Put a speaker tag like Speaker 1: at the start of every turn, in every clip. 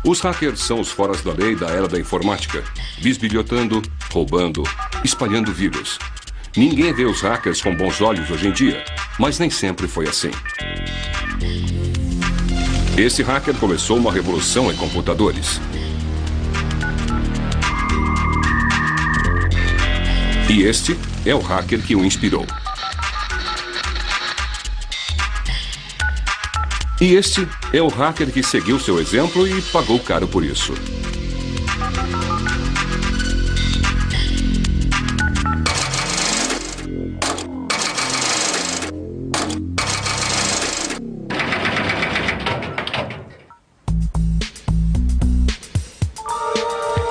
Speaker 1: Os hackers são os foras da lei da era da informática, bisbilhotando, roubando, espalhando vírus. Ninguém vê os hackers com bons olhos hoje em dia, mas nem sempre foi assim. Esse hacker começou uma revolução em computadores. E este é o hacker que o inspirou. E este é o hacker que seguiu seu exemplo e pagou caro por isso.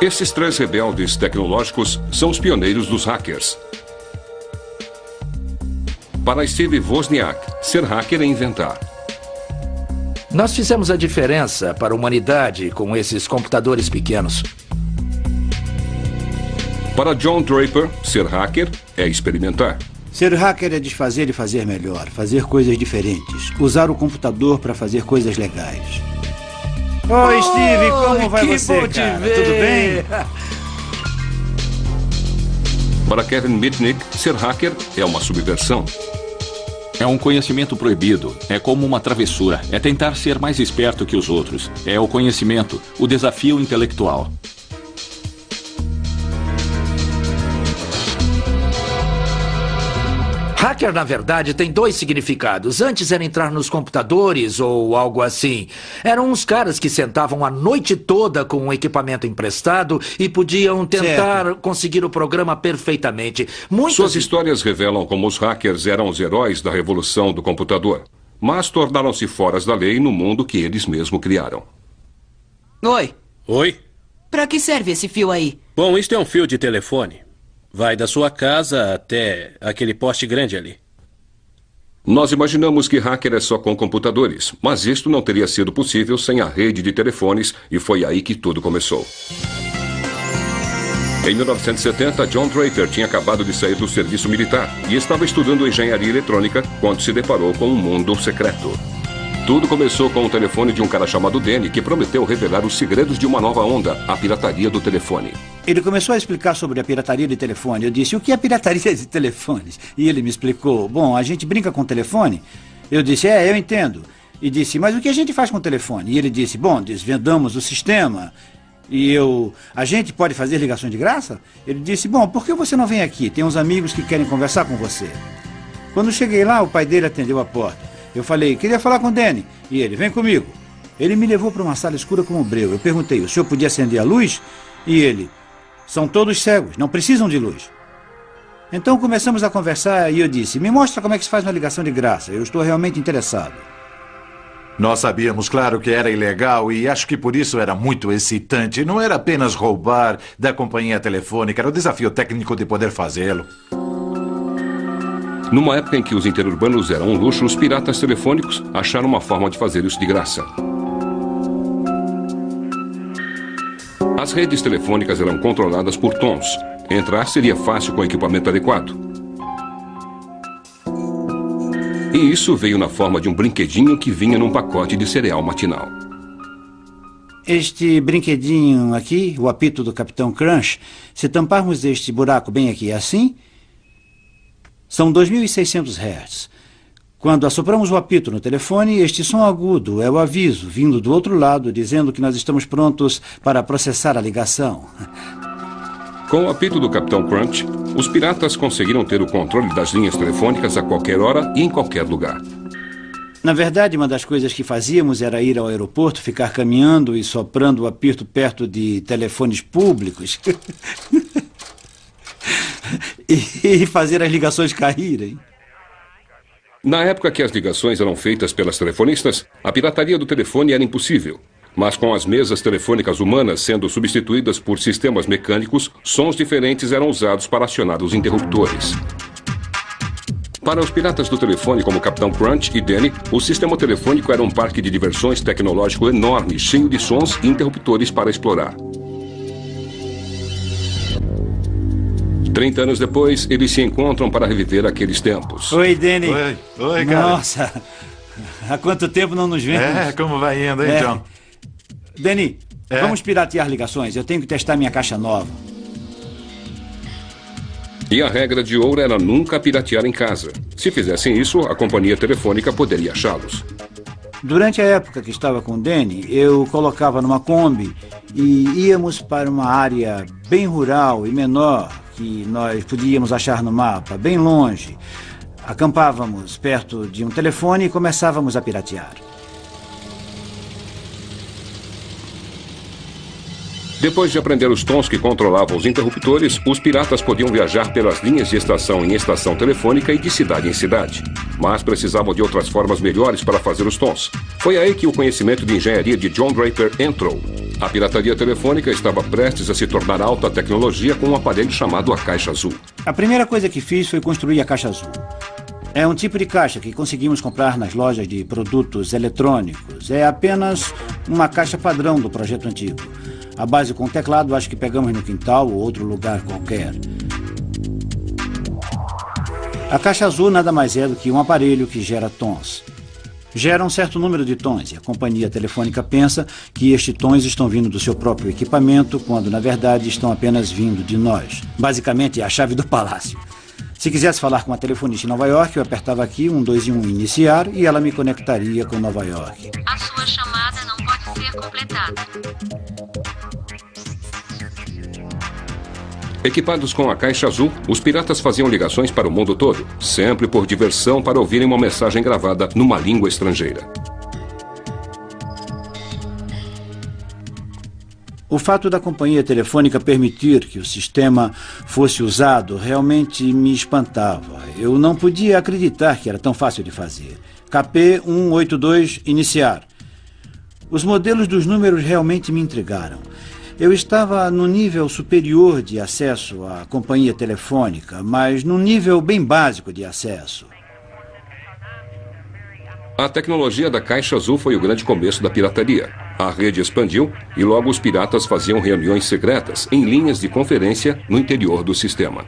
Speaker 1: Esses três rebeldes tecnológicos são os pioneiros dos hackers. Para Steve Wozniak, ser hacker é inventar.
Speaker 2: Nós fizemos a diferença para a humanidade com esses computadores pequenos.
Speaker 1: Para John Draper, ser hacker é experimentar.
Speaker 3: Ser hacker é desfazer e fazer melhor, fazer coisas diferentes, usar o computador para fazer coisas legais. Oi, Steve, como vai você, cara? Tudo bem?
Speaker 1: Para Kevin Mitnick, ser hacker é uma subversão.
Speaker 4: É um conhecimento proibido. É como uma travessura. É tentar ser mais esperto que os outros. É o conhecimento, o desafio intelectual.
Speaker 2: Hacker, na verdade, tem dois significados. Antes era entrar nos computadores ou algo assim. Eram uns caras que sentavam a noite toda com um equipamento emprestado e podiam tentar conseguir o programa perfeitamente.
Speaker 1: Suas histórias revelam como os hackers eram os heróis da revolução do computador, mas tornaram-se foras da lei no mundo que eles mesmos criaram.
Speaker 5: Oi.
Speaker 6: Oi?
Speaker 5: Pra que serve esse fio aí?
Speaker 6: Bom, isto é um fio de telefone. Vai da sua casa até aquele poste grande ali.
Speaker 1: Nós imaginamos que hacker é só com computadores, mas isto não teria sido possível sem a rede de telefones e foi aí que tudo começou. Em 1970, John Draper tinha acabado de sair do serviço militar e estava estudando engenharia eletrônica quando se deparou com um mundo secreto. Tudo começou com o telefone de um cara chamado Danny, que prometeu revelar os segredos de uma nova onda, a pirataria do telefone.
Speaker 3: Ele começou a explicar sobre a pirataria de telefone. Eu disse, o que é pirataria de telefones? E ele me explicou, bom, a gente brinca com telefone? Eu disse, eu entendo. E disse, mas o que a gente faz com o telefone? E ele disse, bom, desvendamos o sistema. E a gente pode fazer ligações de graça? Ele disse, bom, por que você não vem aqui? Tem uns amigos que querem conversar com você. Quando cheguei lá, o pai dele atendeu a porta. Eu falei, queria falar com o Danny. E ele, vem comigo. Ele me levou para uma sala escura como um breu. Eu perguntei, o senhor podia acender a luz? E ele, são todos cegos, não precisam de luz. Então começamos a conversar e eu disse, me mostra como é que se faz uma ligação de graça. Eu estou realmente interessado.
Speaker 7: Nós sabíamos, claro, que era ilegal e acho que por isso era muito excitante. Não era apenas roubar da companhia telefônica, era o desafio técnico de poder fazê-lo.
Speaker 1: Numa época em que os interurbanos eram um luxo, os piratas telefônicos acharam uma forma de fazer isso de graça. As redes telefônicas eram controladas por tons. Entrar seria fácil com equipamento adequado. E isso veio na forma de um brinquedinho que vinha num pacote de cereal matinal.
Speaker 3: Este brinquedinho aqui, o apito do Capitão Crunch, se tamparmos este buraco bem aqui assim, são 2.600 Hz. Quando assopramos o apito no telefone, este som agudo é o aviso vindo do outro lado, dizendo que nós estamos prontos para processar a ligação.
Speaker 1: Com o apito do Capitão Crunch, os piratas conseguiram ter o controle das linhas telefônicas a qualquer hora e em qualquer lugar.
Speaker 3: Na verdade, uma das coisas que fazíamos era ir ao aeroporto, ficar caminhando e soprando o apito perto de telefones públicos. E fazer as ligações caírem.
Speaker 1: Na época que as ligações eram feitas pelas telefonistas, a pirataria do telefone era impossível. Mas com as mesas telefônicas humanas sendo substituídas por sistemas mecânicos, sons diferentes eram usados para acionar os interruptores. Para os piratas do telefone como Capitão Crunch e Danny, o sistema telefônico era um parque de diversões tecnológico enorme, cheio de sons e interruptores para explorar. 30 anos depois, eles se encontram para reviver aqueles tempos.
Speaker 3: Oi, Danny.
Speaker 7: Oi, cara.
Speaker 3: Nossa, há quanto tempo não nos vemos?
Speaker 7: Como vai indo, hein, John?
Speaker 3: Danny, Vamos piratear ligações. Eu tenho que testar minha caixa nova.
Speaker 1: E a regra de ouro era nunca piratear em casa. Se fizessem isso, a companhia telefônica poderia achá-los.
Speaker 3: Durante a época que estava com o Danny, eu colocava numa Kombi e íamos para uma área bem rural e menor que nós podíamos achar no mapa, bem longe. Acampávamos perto de um telefone e começávamos a piratear.
Speaker 1: Depois de aprender os tons que controlavam os interruptores, os piratas podiam viajar pelas linhas de estação em estação telefônica e de cidade em cidade. Mas precisavam de outras formas melhores para fazer os tons. Foi aí que o conhecimento de engenharia de John Draper entrou. A pirataria telefônica estava prestes a se tornar alta tecnologia com um aparelho chamado a Caixa Azul.
Speaker 3: A primeira coisa que fiz foi construir a Caixa Azul. É um tipo de caixa que conseguimos comprar nas lojas de produtos eletrônicos. É apenas uma caixa padrão do projeto antigo. A base com teclado acho que pegamos no quintal ou outro lugar qualquer. A Caixa Azul nada mais é do que um aparelho que gera tons. Gera um certo número de tons e a companhia telefônica pensa que estes tons estão vindo do seu próprio equipamento, quando na verdade estão apenas vindo de nós. Basicamente é a chave do palácio. Se quisesse falar com uma telefonista em Nova York, eu apertava aqui 1, 2 e 1 iniciar e ela me conectaria com Nova York.
Speaker 8: A sua chamada não pode ser completada.
Speaker 1: Equipados com a Caixa Azul, os piratas faziam ligações para o mundo todo, sempre por diversão para ouvirem uma mensagem gravada numa língua estrangeira.
Speaker 3: O fato da companhia telefônica permitir que o sistema fosse usado realmente me espantava. Eu não podia acreditar que era tão fácil de fazer. KP 182, iniciar. Os modelos dos números realmente me intrigaram. Eu estava no nível superior de acesso à companhia telefônica, mas num nível bem básico de acesso.
Speaker 1: A tecnologia da Caixa Azul foi o grande começo da pirataria. A rede expandiu e logo os piratas faziam reuniões secretas em linhas de conferência no interior do sistema.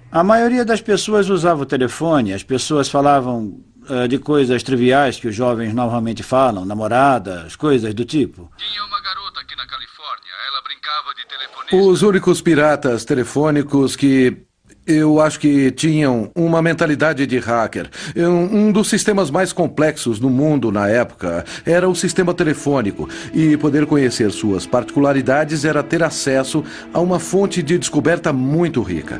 Speaker 3: A maioria das pessoas usava o telefone, as pessoas falavam de coisas triviais que os jovens normalmente falam, namoradas, coisas do tipo.
Speaker 9: Tinha uma garota aqui na Califórnia, ela brincava de telefonista.
Speaker 10: Os únicos piratas telefônicos que eu acho que tinham uma mentalidade de hacker. Um dos sistemas mais complexos no mundo na época era o sistema telefônico. E poder conhecer suas particularidades era ter acesso a uma fonte de descoberta muito rica.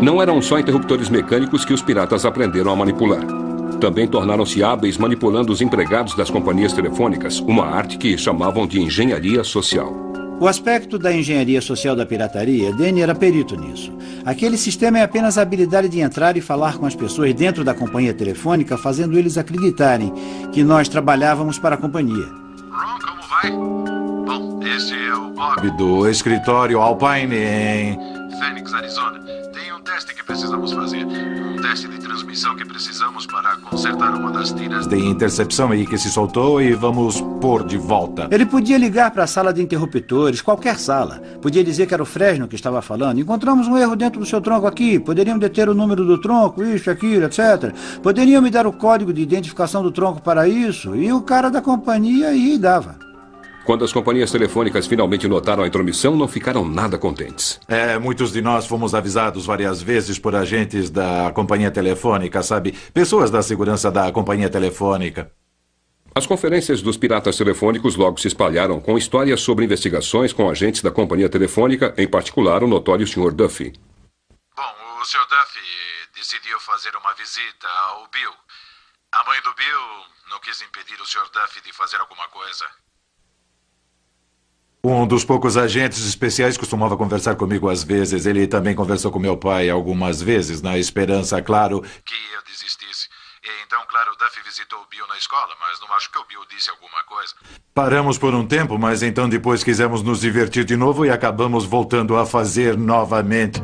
Speaker 1: Não eram só interruptores mecânicos que os piratas aprenderam a manipular. Também tornaram-se hábeis manipulando os empregados das companhias telefônicas, uma arte que chamavam de engenharia social.
Speaker 3: O aspecto da engenharia social da pirataria, Danny era perito nisso. Aquele sistema é apenas a habilidade de entrar e falar com as pessoas dentro da companhia telefônica, fazendo eles acreditarem que nós trabalhávamos para a companhia.
Speaker 9: Ron, como vai? Bom, esse é o Bob
Speaker 7: Do escritório Alpine em
Speaker 9: Phoenix, Arizona. Tem um teste que precisamos fazer. Um teste de transmissão que precisamos para consertar uma das tiras
Speaker 7: de intercepção aí que se soltou e vamos pôr de volta.
Speaker 3: Ele podia ligar para a sala de interruptores, qualquer sala. Podia dizer que era o Fresno que estava falando. Encontramos um erro dentro do seu tronco aqui. Poderiam deter o número do tronco, isso, aquilo, etc. Poderiam me dar o código de identificação do tronco para isso. E o cara da companhia ia e dava.
Speaker 1: Quando as companhias telefônicas finalmente notaram a intromissão, não ficaram nada contentes.
Speaker 7: Muitos de nós fomos avisados várias vezes por agentes da companhia telefônica, sabe? Pessoas da segurança da companhia telefônica.
Speaker 1: As conferências dos piratas telefônicos logo se espalharam com histórias sobre investigações com agentes da companhia telefônica, em particular o notório Sr. Duffy.
Speaker 9: Bom, o Sr. Duffy decidiu fazer uma visita ao Bill. A mãe do Bill não quis impedir o Sr. Duffy de fazer alguma coisa.
Speaker 7: Um dos poucos agentes especiais costumava conversar comigo às vezes. Ele também conversou com meu pai algumas vezes, na esperança, claro,
Speaker 9: que eu desistisse. E então, claro, o Duffy visitou o Bill na escola, mas não acho que o Bill disse alguma coisa.
Speaker 7: Paramos por um tempo, mas então depois quisemos nos divertir de novo e acabamos voltando a fazer novamente.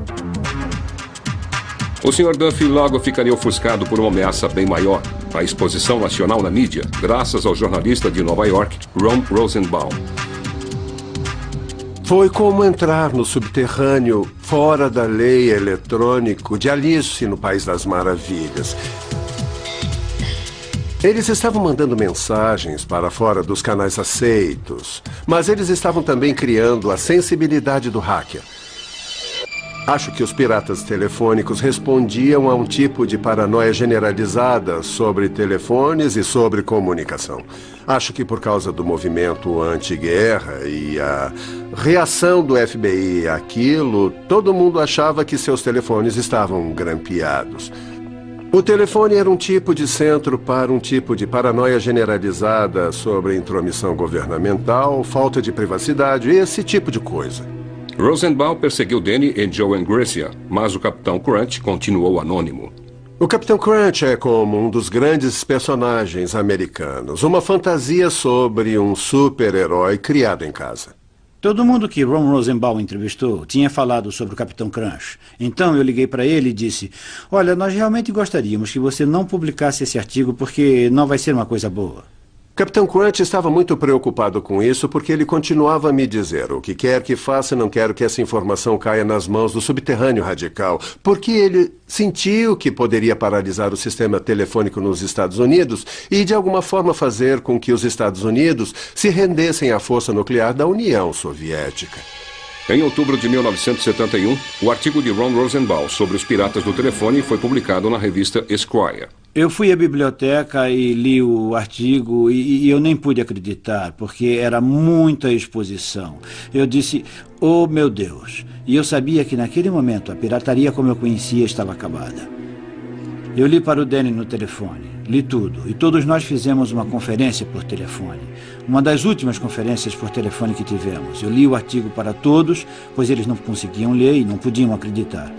Speaker 1: O Sr. Duffy logo ficaria ofuscado por uma ameaça bem maior, a exposição nacional na mídia, graças ao jornalista de Nova York, Ron Rosenbaum.
Speaker 11: Foi como entrar no subterrâneo, fora da lei eletrônico de Alice no País das Maravilhas. Eles estavam mandando mensagens para fora dos canais aceitos, mas eles estavam também criando a sensibilidade do hacker. Acho que os piratas telefônicos respondiam a um tipo de paranoia generalizada sobre telefones e sobre comunicação. Acho que por causa do movimento anti-guerra e a reação do FBI àquilo, todo mundo achava que seus telefones estavam grampeados. O telefone era um tipo de centro para um tipo de paranoia generalizada sobre intromissão governamental, falta de privacidade, esse tipo de coisa.
Speaker 1: Rosenbaum perseguiu Danny e Joe Gracia, mas o Capitão Crunch continuou anônimo.
Speaker 11: O Capitão Crunch é como um dos grandes personagens americanos, uma fantasia sobre um super-herói criado em casa.
Speaker 3: Todo mundo que Ron Rosenbaum entrevistou tinha falado sobre o Capitão Crunch. Então eu liguei para ele e disse: olha, nós realmente gostaríamos que você não publicasse esse artigo porque não vai ser uma coisa boa.
Speaker 11: Capitão Crunch estava muito preocupado com isso porque ele continuava a me dizer: o que quer que faça, não quero que essa informação caia nas mãos do subterrâneo radical, porque ele sentiu que poderia paralisar o sistema telefônico nos Estados Unidos e, de alguma forma, fazer com que os Estados Unidos se rendessem à força nuclear da União Soviética.
Speaker 1: Em outubro de 1971, o artigo de Ron Rosenbaum sobre os piratas do telefone foi publicado na revista Esquire.
Speaker 3: Eu fui à biblioteca e li o artigo e eu nem pude acreditar, porque era muita exposição. Eu disse: oh meu Deus! E eu sabia que naquele momento a pirataria como eu conhecia estava acabada. Eu li para o Danny no telefone, li tudo, e todos nós fizemos uma conferência por telefone. Uma das últimas conferências por telefone que tivemos. Eu li o artigo para todos, pois eles não conseguiam ler e não podiam acreditar.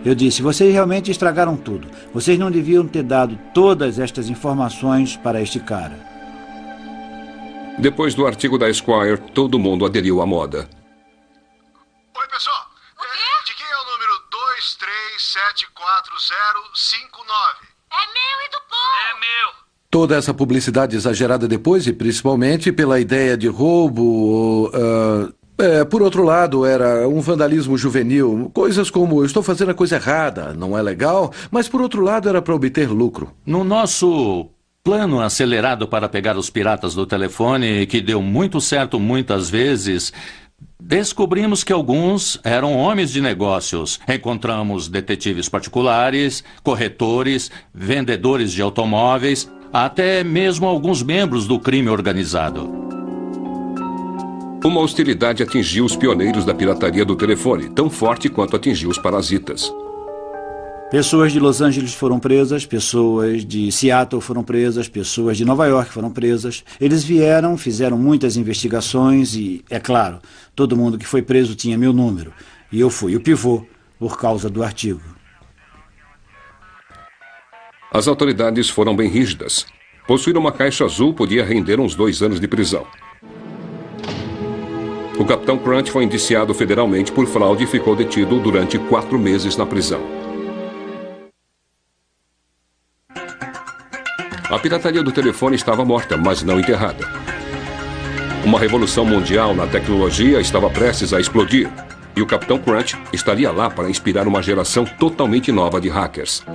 Speaker 3: Eu disse: vocês realmente estragaram tudo. Vocês não deviam ter dado todas estas informações para este cara.
Speaker 1: Depois do artigo da Esquire, todo mundo aderiu à moda.
Speaker 9: Oi, pessoal. De quem é o número 2374059?
Speaker 8: É meu e do povo.
Speaker 9: É meu.
Speaker 10: Toda essa publicidade exagerada depois, e principalmente pela ideia de roubo, por outro lado, era um vandalismo juvenil, coisas como: eu estou fazendo a coisa errada, não é legal, mas por outro lado era para obter lucro.
Speaker 4: No nosso plano acelerado para pegar os piratas do telefone, que deu muito certo muitas vezes, descobrimos que alguns eram homens de negócios. Encontramos detetives particulares, corretores, vendedores de automóveis, até mesmo alguns membros do crime organizado.
Speaker 1: Uma hostilidade atingiu os pioneiros da pirataria do telefone, tão forte quanto atingiu os parasitas.
Speaker 3: Pessoas de Los Angeles foram presas, pessoas de Seattle foram presas, pessoas de Nova York foram presas. Eles vieram, fizeram muitas investigações e, é claro, todo mundo que foi preso tinha meu número. E eu fui o pivô por causa do artigo.
Speaker 1: As autoridades foram bem rígidas. Possuir uma caixa azul podia render uns 2 anos de prisão. O Capitão Crunch foi indiciado federalmente por fraude e ficou detido durante 4 meses na prisão. A pirataria do telefone estava morta, mas não enterrada. Uma revolução mundial na tecnologia estava prestes a explodir, e o Capitão Crunch estaria lá para inspirar uma geração totalmente nova de hackers.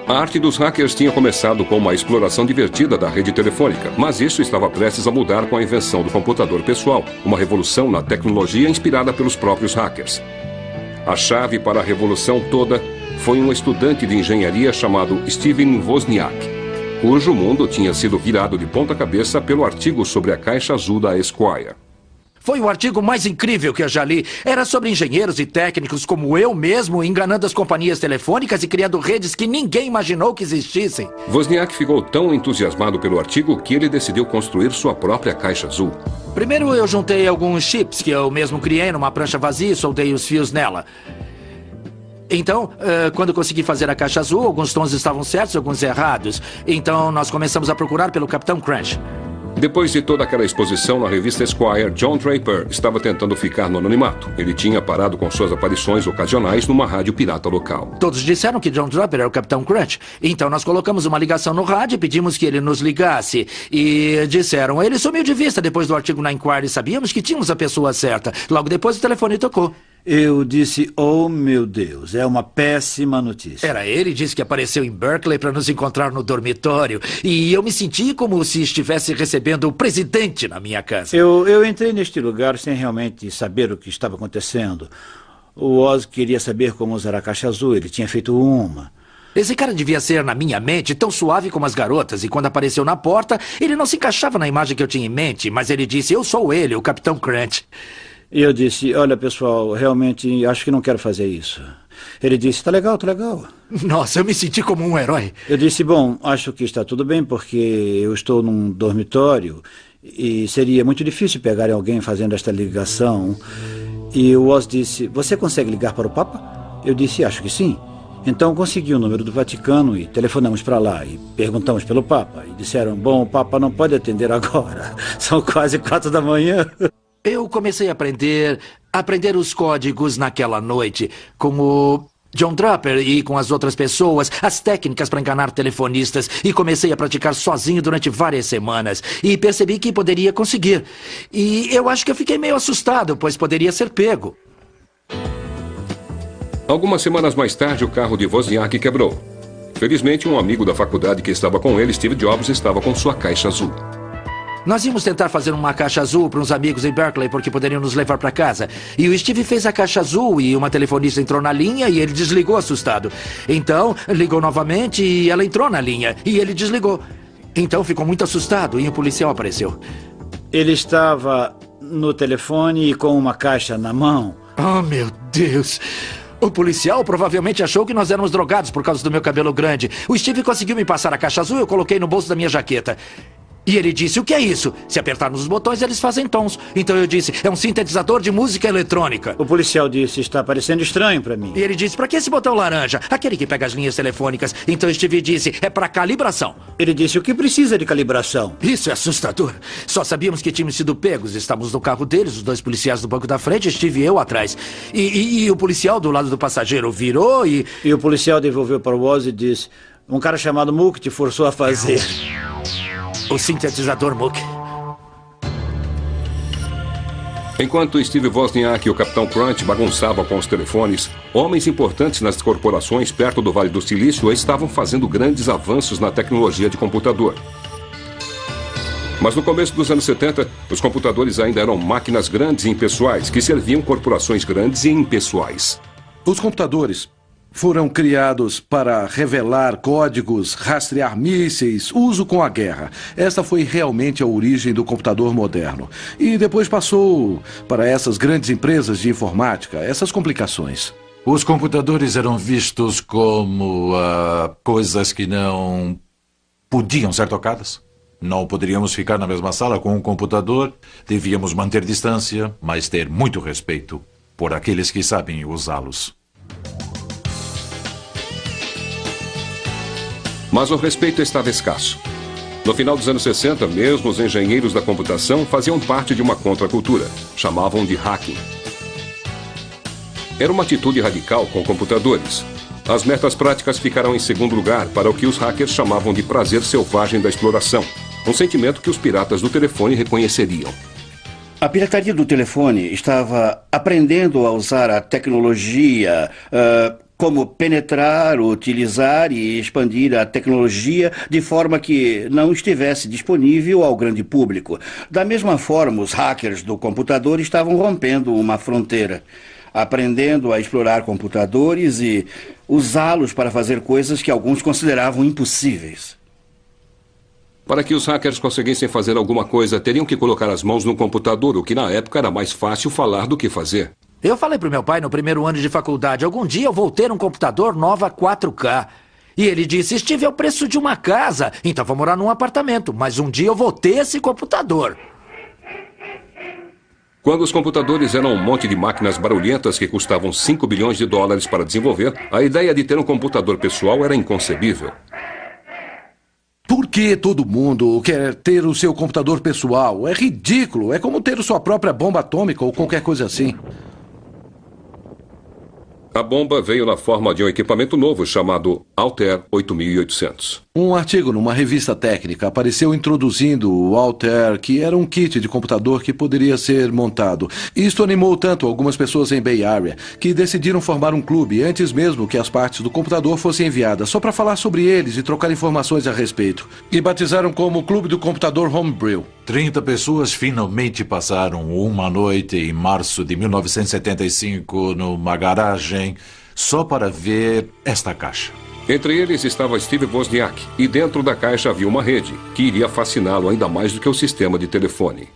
Speaker 1: A arte dos hackers tinha começado com uma exploração divertida da rede telefônica, mas isso estava prestes a mudar com a invenção do computador pessoal, uma revolução na tecnologia inspirada pelos próprios hackers. A chave para a revolução toda foi um estudante de engenharia chamado Steven Wozniak, cujo mundo tinha sido virado de ponta cabeça pelo artigo sobre a caixa azul da Esquire.
Speaker 2: Foi o artigo mais incrível que eu já li. Era sobre engenheiros e técnicos como eu mesmo, enganando as companhias telefônicas e criando redes que ninguém imaginou que existissem.
Speaker 1: Wozniak ficou tão entusiasmado pelo artigo que ele decidiu construir sua própria caixa azul.
Speaker 2: Primeiro eu juntei alguns chips que eu mesmo criei numa prancha vazia e soldei os fios nela. Então, quando consegui fazer a caixa azul, alguns tons estavam certos e alguns errados. Então nós começamos a procurar pelo Capitão Crunch.
Speaker 1: Depois de toda aquela exposição na revista Esquire, John Draper estava tentando ficar no anonimato. Ele tinha parado com suas aparições ocasionais numa rádio pirata local.
Speaker 2: Todos disseram que John Draper era o Capitão Crunch. Então nós colocamos uma ligação no rádio e pedimos que ele nos ligasse. E disseram: ele sumiu de vista depois do artigo na Inquiry. Sabíamos que tínhamos a pessoa certa. Logo depois o telefone tocou.
Speaker 3: Eu disse, oh meu Deus, é uma péssima notícia.
Speaker 2: Ele disse que apareceu em Berkeley para nos encontrar no dormitório. E eu me senti como se estivesse recebendo o presidente na minha casa.
Speaker 3: Eu entrei neste lugar sem realmente saber o que estava acontecendo. O Oz queria saber como usar a caixa azul, ele tinha feito uma.
Speaker 2: Esse cara devia ser, na minha mente, tão suave como as garotas. E quando apareceu na porta, ele não se encaixava na imagem que eu tinha em mente. Mas ele disse, eu sou ele, o Capitão Crunch.
Speaker 3: E eu disse, olha pessoal, realmente acho que não quero fazer isso. Ele disse, tá legal, tá legal.
Speaker 2: Nossa, eu me senti como um herói.
Speaker 3: Eu disse, bom, acho que está tudo bem porque eu estou num dormitório e seria muito difícil pegar alguém fazendo esta ligação. E o Oz disse, você consegue ligar para o Papa? Eu disse, acho que sim. Então consegui o número do Vaticano e telefonamos para lá e perguntamos pelo Papa. E disseram, bom, o Papa não pode atender agora. São quase 4 da manhã.
Speaker 2: Eu comecei a aprender os códigos naquela noite, com o John Draper e com as outras pessoas, as técnicas para enganar telefonistas, e comecei a praticar sozinho durante várias semanas, e percebi que poderia conseguir. E eu acho que eu fiquei meio assustado, pois poderia ser pego.
Speaker 1: Algumas semanas mais tarde, o carro de Wozniak quebrou. Felizmente, um amigo da faculdade que estava com ele, Steve Jobs, estava com sua caixa azul.
Speaker 2: Nós íamos tentar fazer uma caixa azul para uns amigos em Berkeley porque poderiam nos levar para casa. E o Steve fez a caixa azul e uma telefonista entrou na linha e ele desligou assustado. Então, ligou novamente e ela entrou na linha e ele desligou. Então, ficou muito assustado e o policial apareceu.
Speaker 3: Ele estava no telefone e com uma caixa na mão.
Speaker 2: Oh, meu Deus! O policial provavelmente achou que nós éramos drogados por causa do meu cabelo grande. O Steve conseguiu me passar a caixa azul e eu coloquei no bolso da minha jaqueta. E ele disse, o que é isso? Se apertarmos os botões, eles fazem tons. Então eu disse, é um sintetizador de música eletrônica.
Speaker 3: O policial disse, está parecendo estranho para mim.
Speaker 2: E ele disse, para que esse botão laranja? Aquele que pega as linhas telefônicas. Então Steve disse, é para calibração.
Speaker 3: Ele disse, o que precisa de calibração?
Speaker 2: Isso é assustador. Só sabíamos que tínhamos sido pegos. Estávamos no carro deles, os 2 policiais do banco da frente, Steve e eu atrás. E o policial do lado do passageiro virou e...
Speaker 3: E o policial devolveu para o Oz e disse, um cara chamado Mook te forçou a fazer...
Speaker 2: O sintetizador Mook.
Speaker 1: Enquanto Steve Wozniak e o Capitão Crunch bagunçavam com os telefones, homens importantes nas corporações perto do Vale do Silício estavam fazendo grandes avanços na tecnologia de computador. Mas no começo dos anos 70, os computadores ainda eram máquinas grandes e impessoais que serviam corporações grandes e impessoais.
Speaker 10: Os computadores foram criados para revelar códigos, rastrear mísseis, uso com a guerra. Esta foi realmente a origem do computador moderno. E depois passou para essas grandes empresas de informática, essas complicações.
Speaker 7: Os computadores eram vistos como coisas que não podiam ser tocadas. Não poderíamos ficar na mesma sala com um computador, devíamos manter distância, mas ter muito respeito por aqueles que sabem usá-los.
Speaker 1: Mas o respeito estava escasso. No final dos anos 60, mesmo os engenheiros da computação faziam parte de uma contracultura. Chamavam de hacking. Era uma atitude radical com computadores. As metas práticas ficaram em segundo lugar para o que os hackers chamavam de prazer selvagem da exploração. Um sentimento que os piratas do telefone reconheceriam.
Speaker 12: A pirataria do telefone estava aprendendo a usar a tecnologia... como penetrar, utilizar e expandir a tecnologia de forma que não estivesse disponível ao grande público. Da mesma forma, os hackers do computador estavam rompendo uma fronteira, aprendendo a explorar computadores e usá-los para fazer coisas que alguns consideravam impossíveis.
Speaker 1: Para que os hackers conseguissem fazer alguma coisa, teriam que colocar as mãos no computador, o que na época era mais fácil falar do que fazer.
Speaker 2: Eu falei pro meu pai no primeiro ano de faculdade, algum dia eu vou ter um computador Nova 4K. E ele disse, Steve, é o preço de uma casa, então vou morar num apartamento, mas um dia eu vou ter esse computador.
Speaker 1: Quando os computadores eram um monte de máquinas barulhentas que custavam $5 bilhões para desenvolver, a ideia de ter um computador pessoal era inconcebível.
Speaker 10: Por que todo mundo quer ter o seu computador pessoal? É ridículo, é como ter sua própria bomba atômica ou qualquer coisa assim.
Speaker 1: A bomba veio na forma de um equipamento novo chamado Altair 8800.
Speaker 10: Um artigo numa revista técnica apareceu introduzindo o Altair, que era um kit de computador que poderia ser montado. Isto animou tanto algumas pessoas em Bay Area que decidiram formar um clube antes mesmo que as partes do computador fossem enviadas, só para falar sobre eles e trocar informações a respeito. E batizaram como Clube do Computador Homebrew.
Speaker 7: 30 pessoas finalmente passaram uma noite em março de 1975 numa garagem só para ver esta caixa.
Speaker 1: Entre eles estava Steve Wozniak, e dentro da caixa havia uma rede, que iria fasciná-lo ainda mais do que o sistema de telefone.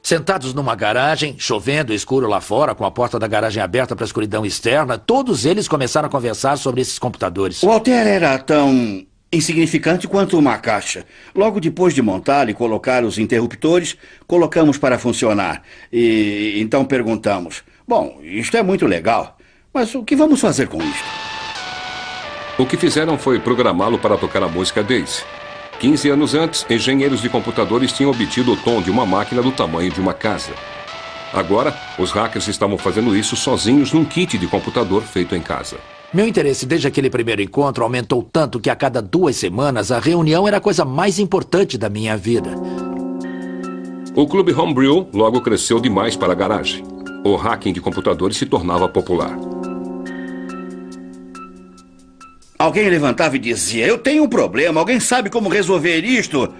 Speaker 2: Sentados numa garagem, chovendo, escuro lá fora, com a porta da garagem aberta para a escuridão externa, todos eles começaram a conversar sobre esses computadores.
Speaker 12: O Altair era tão insignificante quanto uma caixa. Logo depois de montá-lo e colocar os interruptores, colocamos para funcionar. E então perguntamos, bom, isto é muito legal, mas o que vamos fazer com isto?
Speaker 1: O que fizeram foi programá-lo para tocar a música Daisy. 15 anos antes, engenheiros de computadores tinham obtido o tom de uma máquina do tamanho de uma casa. Agora, os hackers estavam fazendo isso sozinhos num kit de computador feito em casa.
Speaker 2: Meu interesse desde aquele primeiro encontro aumentou tanto que a cada 2 semanas a reunião era a coisa mais importante da minha vida.
Speaker 1: O clube Homebrew logo cresceu demais para a garagem. O hacking de computadores se tornava popular.
Speaker 12: Alguém levantava e dizia, eu tenho um problema, alguém sabe como resolver isto?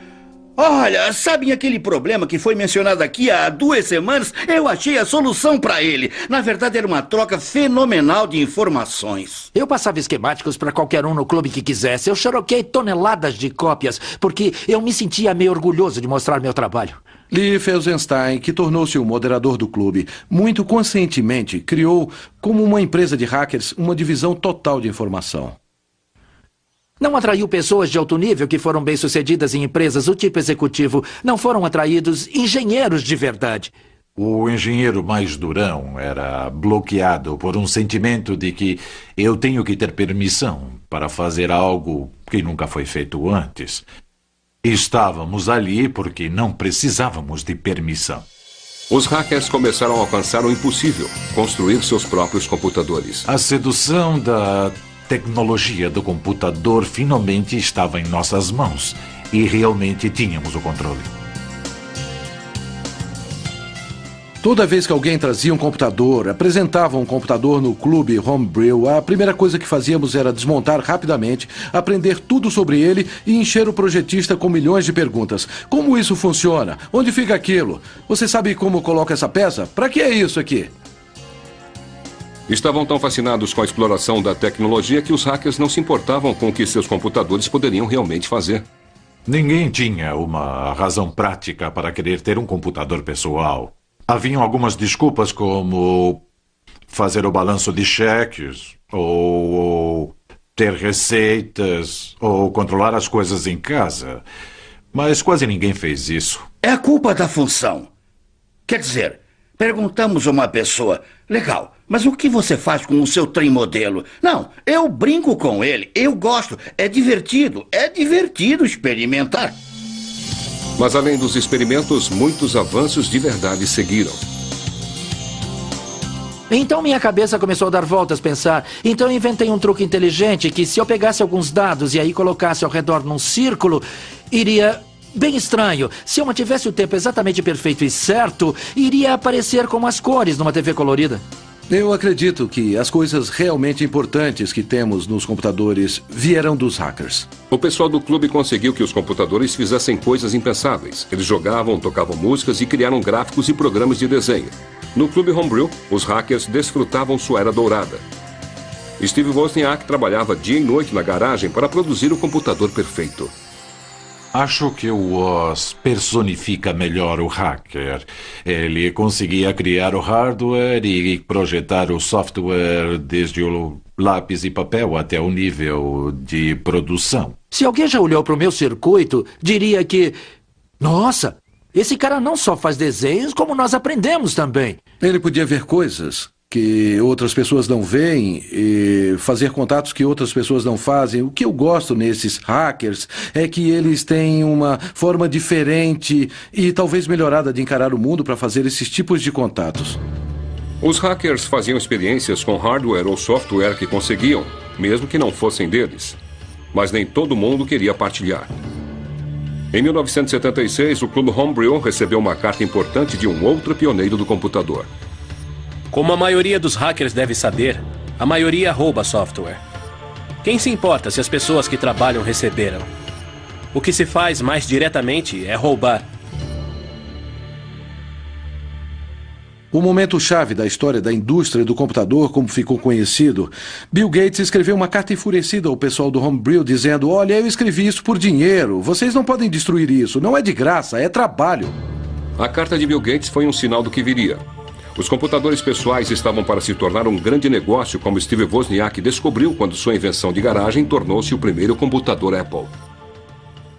Speaker 12: Olha, sabem aquele problema que foi mencionado aqui há 2 semanas? Eu achei a solução para ele. Na verdade, era uma troca fenomenal de informações.
Speaker 2: Eu passava esquemáticos para qualquer um no clube que quisesse. Eu xeroquei toneladas de cópias, porque eu me sentia meio orgulhoso de mostrar meu trabalho.
Speaker 10: Lee Felsenstein, que tornou-se o moderador do clube, muito conscientemente criou, como uma empresa de hackers, uma divisão total de informação.
Speaker 2: Não atraiu pessoas de alto nível que foram bem-sucedidas em empresas do tipo executivo. Não foram atraídos engenheiros de verdade.
Speaker 7: O engenheiro mais durão era bloqueado por um sentimento de que eu tenho que ter permissão para fazer algo que nunca foi feito antes. Estávamos ali porque não precisávamos de permissão.
Speaker 1: Os hackers começaram a alcançar o impossível, construir seus próprios computadores.
Speaker 7: A sedução da tecnologia do computador finalmente estava em nossas mãos e realmente tínhamos o controle.
Speaker 10: Toda vez que alguém trazia um computador, apresentava um computador no clube Homebrew, a primeira coisa que fazíamos era desmontar rapidamente, aprender tudo sobre ele e encher o projetista com milhões de perguntas. Como isso funciona? Onde fica aquilo? Você sabe como coloca essa peça? Para que é isso aqui?
Speaker 1: Estavam tão fascinados com a exploração da tecnologia que os hackers não se importavam com o que seus computadores poderiam realmente fazer.
Speaker 7: Ninguém tinha uma razão prática para querer ter um computador pessoal. Haviam algumas desculpas como fazer o balanço de cheques, ou ter receitas, ou controlar as coisas em casa. Mas quase ninguém fez isso.
Speaker 12: É a culpa da função. Quer dizer, perguntamos a uma pessoa, legal, mas o que você faz com o seu trem modelo? Não, eu brinco com ele, eu gosto, é divertido experimentar.
Speaker 1: Mas além dos experimentos, muitos avanços de verdade seguiram.
Speaker 2: Então minha cabeça começou a dar voltas, pensar. Então eu inventei um truque inteligente que se eu pegasse alguns dados e aí colocasse ao redor num círculo, iria... bem estranho. Se eu mantivesse o tempo exatamente perfeito e certo, iria aparecer como as cores numa TV colorida.
Speaker 10: Eu acredito que as coisas realmente importantes que temos nos computadores vieram dos hackers.
Speaker 1: O pessoal do clube conseguiu que os computadores fizessem coisas impensáveis. Eles jogavam, tocavam músicas e criaram gráficos e programas de desenho. No clube Homebrew, os hackers desfrutavam sua era dourada. Steve Wozniak trabalhava dia e noite na garagem para produzir o computador perfeito.
Speaker 7: Acho que o Woz personifica melhor o hacker. Ele conseguia criar o hardware e projetar o software desde o lápis e papel até o nível de produção.
Speaker 2: Se alguém já olhou para o meu circuito, diria que... Nossa, esse cara não só faz desenhos, como nós aprendemos também.
Speaker 10: Ele podia ver coisas que outras pessoas não veem e fazer contatos que outras pessoas não fazem. O que eu gosto nesses hackers é que eles têm uma forma diferente e talvez melhorada de encarar o mundo para fazer esses tipos de contatos.
Speaker 1: Os hackers faziam experiências com hardware ou software que conseguiam, mesmo que não fossem deles. mas nem todo mundo queria partilhar. Em 1976, o Clube Homebrew recebeu uma carta importante de um outro pioneiro do computador.
Speaker 6: Como a maioria dos hackers deve saber, a maioria rouba software. Quem se importa se as pessoas que trabalham receberam? O que se faz mais diretamente é roubar.
Speaker 10: O momento-chave da história da indústria do computador, como ficou conhecido, Bill Gates escreveu uma carta enfurecida ao pessoal do Homebrew dizendo: olha, eu escrevi isso por dinheiro, vocês não podem destruir isso, não é de graça, é trabalho.
Speaker 1: A carta de Bill Gates foi um sinal do que viria. Os computadores pessoais estavam para se tornar um grande negócio, como Steve Wozniak descobriu quando sua invenção de garagem tornou-se o primeiro computador Apple.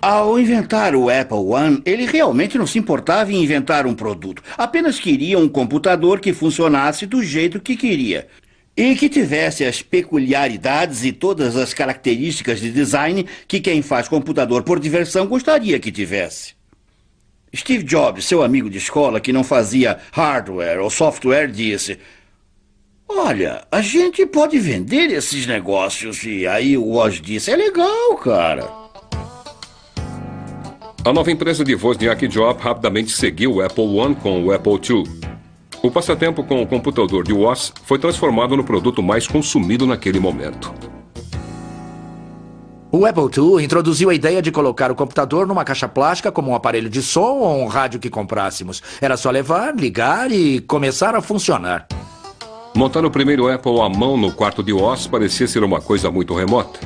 Speaker 12: Ao inventar o Apple I, ele realmente não se importava em inventar um produto. Apenas queria um computador que funcionasse do jeito que queria. E que tivesse as peculiaridades e todas as características de design que quem faz computador por diversão gostaria que tivesse. Steve Jobs, seu amigo de escola que não fazia hardware ou software, disse: olha, a gente pode vender esses negócios. E aí o Woz disse: é legal, cara.
Speaker 1: A nova empresa de Wozniak e Jobs rapidamente seguiu o Apple I com o Apple II. O passatempo com o computador de Woz foi transformado no produto mais consumido naquele momento.
Speaker 2: O Apple II introduziu a ideia de colocar o computador numa caixa plástica como um aparelho de som ou um rádio que comprássemos. Era só levar, ligar e começar a funcionar.
Speaker 1: Montar o primeiro Apple à mão no quarto de Woz parecia ser uma coisa muito remota.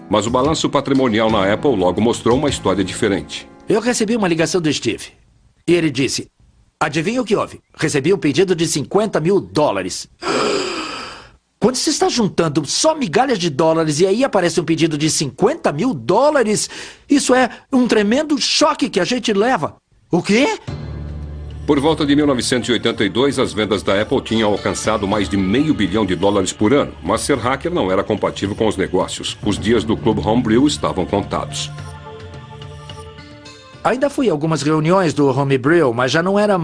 Speaker 1: Mas o balanço patrimonial na Apple logo mostrou uma história diferente.
Speaker 2: Eu recebi uma ligação do Steve. E ele disse: adivinha o que houve? Recebi um pedido de $50 mil. Quando se está juntando só migalhas de dólares e aí aparece um pedido de $50 mil, isso é um tremendo choque que a gente leva. O quê?
Speaker 1: Por volta de 1982, as vendas da Apple tinham alcançado mais de $500 bilhão por ano, mas ser hacker não era compatível com os negócios. Os dias do Clube Homebrew estavam contados.
Speaker 2: Ainda fui a algumas reuniões do Homebrew, mas já não era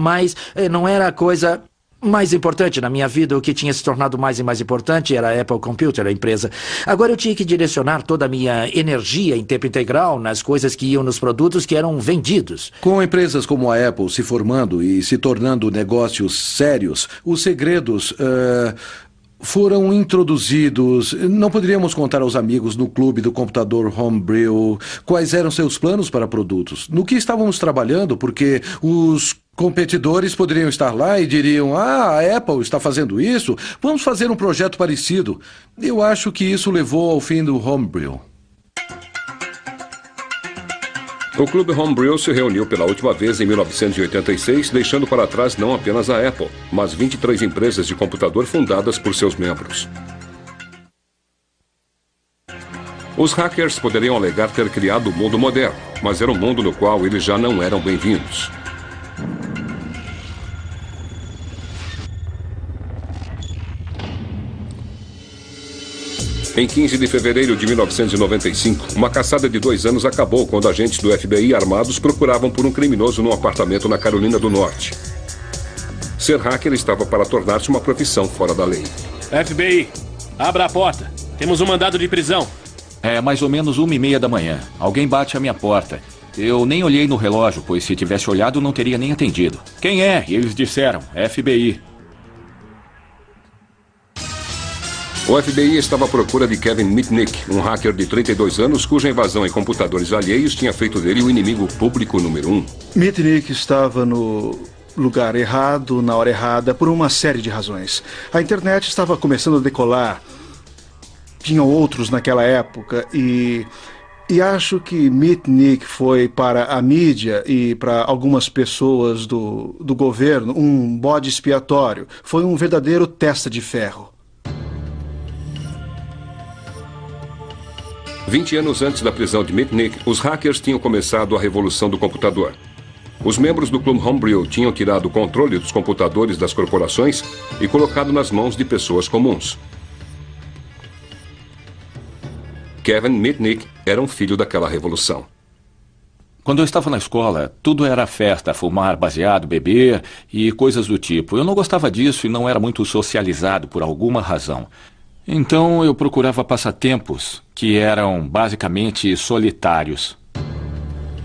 Speaker 2: a coisa mais importante na minha vida. O que tinha se tornado mais e mais importante era a Apple Computer, a empresa. Agora eu tinha que direcionar toda a minha energia em tempo integral nas coisas que iam nos produtos que eram vendidos.
Speaker 10: Com empresas como a Apple se formando e se tornando negócios sérios, os segredos foram introduzidos. Não poderíamos contar aos amigos no clube do computador Homebrew quais eram seus planos para produtos, no que estávamos trabalhando, porque os competidores poderiam estar lá e diriam: ah, a Apple está fazendo isso, vamos fazer um projeto parecido. Eu acho que isso levou ao fim do Homebrew.
Speaker 1: O Clube Homebrew se reuniu pela última vez em 1986, deixando para trás não apenas a Apple, mas 23 empresas de computador fundadas por seus membros. Os hackers poderiam alegar ter criado o mundo moderno, mas era um mundo no qual eles já não eram bem-vindos. Em 15 de fevereiro de 1995, uma caçada de 2 anos acabou quando agentes do FBI armados procuravam por um criminoso num apartamento na Carolina do Norte. Ser hacker estava para tornar-se uma profissão fora da lei.
Speaker 6: FBI, abra a porta. Temos um mandado de prisão.
Speaker 13: É mais ou menos 1h30 da manhã. Alguém bate à minha porta. Eu nem olhei no relógio, pois se tivesse olhado não teria nem atendido. Quem é? E eles disseram: FBI.
Speaker 1: O FBI estava à procura de Kevin Mitnick, um hacker de 32 anos cuja invasão em computadores alheios tinha feito dele o inimigo público número 1.
Speaker 14: Mitnick estava no lugar errado, na hora errada, por uma série de razões. A internet estava começando a decolar. Tinham outros naquela época e acho que Mitnick foi para a mídia e para algumas pessoas do governo um bode expiatório. Foi um verdadeiro testa de ferro.
Speaker 1: 20 anos antes da prisão de Mitnick, os hackers tinham começado a revolução do computador. Os membros do Clube Homebrew tinham tirado o controle dos computadores das corporações e colocado nas mãos de pessoas comuns. Kevin Mitnick era um filho daquela revolução.
Speaker 13: Quando eu estava na escola, tudo era festa, fumar baseado, beber e coisas do tipo. Eu não gostava disso e não era muito socializado por alguma razão. Então eu procurava passatempos que eram basicamente solitários.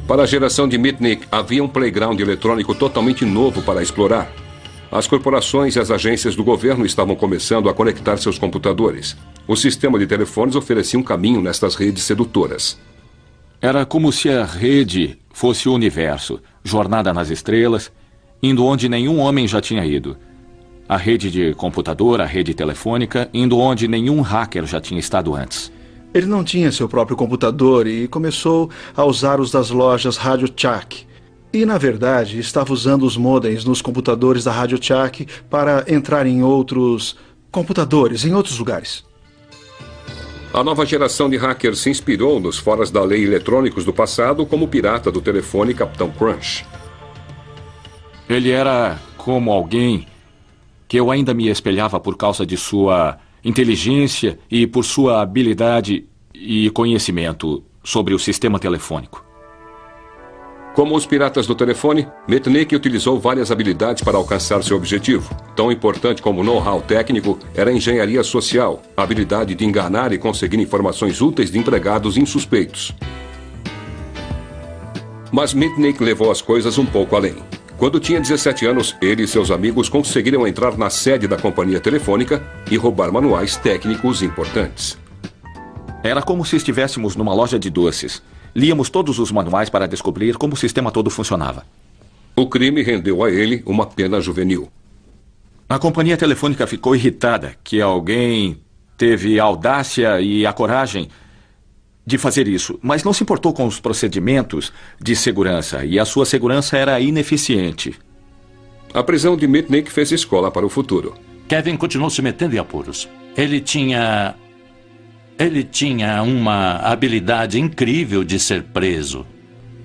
Speaker 1: Para a geração de Mitnick, havia um playground eletrônico totalmente novo para explorar. As corporações e as agências do governo estavam começando a conectar seus computadores. O sistema de telefones oferecia um caminho nestas redes sedutoras.
Speaker 13: Era como se a rede fosse o universo, jornada nas estrelas, indo onde nenhum homem já tinha ido. A rede de computador, a rede telefônica, indo onde nenhum hacker já tinha estado antes.
Speaker 14: Ele não tinha seu próprio computador e começou a usar os das lojas Radio Shack. E, na verdade, estava usando os modems nos computadores da Radio Shack para entrar em outros computadores, em outros lugares.
Speaker 1: A nova geração de hackers se inspirou nos foras da lei eletrônicos do passado, como o pirata do telefone Capitão Crunch.
Speaker 13: Ele era como alguém que eu ainda me espelhava por causa de sua inteligência e por sua habilidade e conhecimento sobre o sistema telefônico.
Speaker 1: Como os piratas do telefone, Mitnick utilizou várias habilidades para alcançar seu objetivo. Tão importante como o know-how técnico era a engenharia social, a habilidade de enganar e conseguir informações úteis de empregados insuspeitos. Mas Mitnick levou as coisas um pouco além. Quando tinha 17 anos, ele e seus amigos conseguiram entrar na sede da companhia telefônica e roubar manuais técnicos importantes.
Speaker 13: Era como se estivéssemos numa loja de doces. Líamos todos os manuais para descobrir como o sistema todo funcionava.
Speaker 1: O crime rendeu a ele uma pena juvenil.
Speaker 13: A companhia telefônica ficou irritada que alguém teve a audácia e a coragem de fazer isso, mas não se importou com os procedimentos de segurança, e a sua segurança era ineficiente.
Speaker 1: A prisão de Mitnick fez escola para o futuro.
Speaker 4: Kevin continuou se metendo em apuros. Ele tinha uma habilidade incrível de ser preso.